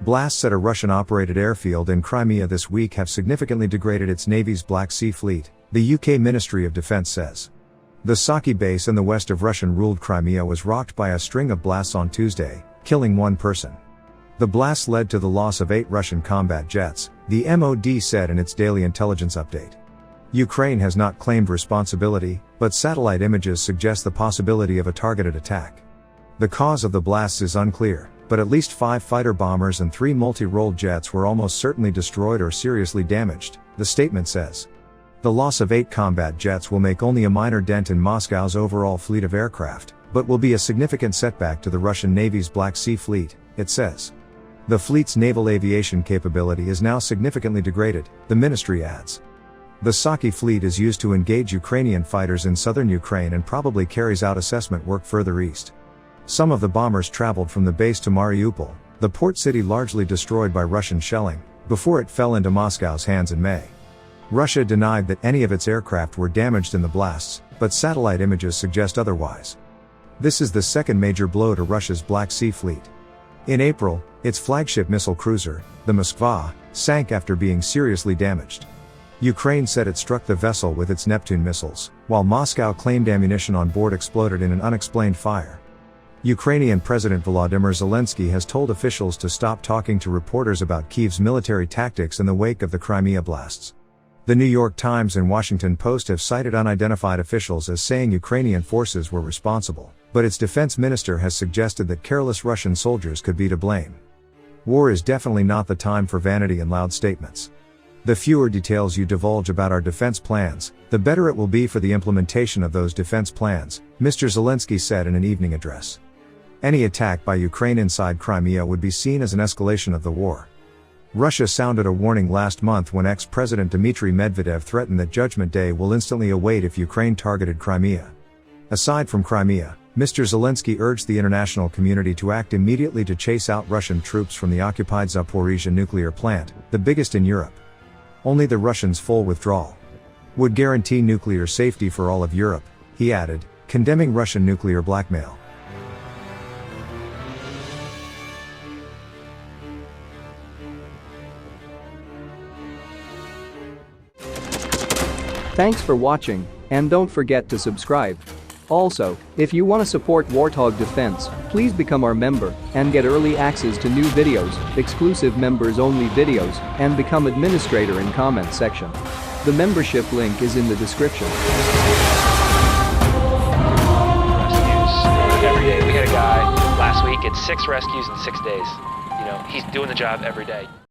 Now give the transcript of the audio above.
Blasts at a Russian-operated airfield in Crimea this week have significantly degraded its Navy's Black Sea Fleet, the UK Ministry of Defense says. The Saki base in the west of Russian-ruled Crimea was rocked by a string of blasts on Tuesday, killing one person. The blasts led to the loss of 8 Russian combat jets, the MOD said in its daily intelligence update. Ukraine has not claimed responsibility, but satellite images suggest the possibility of a targeted attack. The cause of the blasts is unclear, but at least 5 fighter bombers and 3 multi-role jets were almost certainly destroyed or seriously damaged, the statement says. The loss of 8 combat jets will make only a minor dent in Moscow's overall fleet of aircraft, but will be a significant setback to the Russian Navy's Black Sea Fleet, it says. The fleet's naval aviation capability is now significantly degraded, the ministry adds. The Saki fleet is used to engage Ukrainian fighters in southern Ukraine and probably carries out assessment work further east. Some of the bombers traveled from the base to Mariupol, the port city largely destroyed by Russian shelling, before it fell into Moscow's hands in May. Russia denied that any of its aircraft were damaged in the blasts, but satellite images suggest otherwise. This is the second major blow to Russia's Black Sea Fleet. In April, its flagship missile cruiser, the Moskva, sank after being seriously damaged. Ukraine said it struck the vessel with its Neptune missiles, while Moscow claimed ammunition on board exploded in an unexplained fire. Ukrainian President Volodymyr Zelensky has told officials to stop talking to reporters about Kyiv's military tactics in the wake of the Crimea blasts. The New York Times and Washington Post have cited unidentified officials as saying Ukrainian forces were responsible, but its defense minister has suggested that careless Russian soldiers could be to blame. War is definitely not the time for vanity and loud statements. The fewer details you divulge about our defense plans, the better it will be for the implementation of those defense plans, Mr. Zelensky said in an evening address. Any attack by Ukraine inside Crimea would be seen as an escalation of the war. Russia sounded a warning last month when ex-President Dmitry Medvedev threatened that Judgment Day will instantly await if Ukraine targeted Crimea. Aside from Crimea, Mr. Zelensky urged the international community to act immediately to chase out Russian troops from the occupied Zaporizhzhia nuclear plant, the biggest in Europe. Only the Russians' full withdrawal would guarantee nuclear safety for all of Europe, he added, condemning Russian nuclear blackmail. Thanks for watching, and don't forget to subscribe. Also, if you want to support Warthog Defense, please become our member and get early access to new videos, exclusive members-only videos, and become administrator in comment section. The membership link is in the description. Rescues every day. We had a guy last week at 6 rescues in 6 days. He's doing the job every day.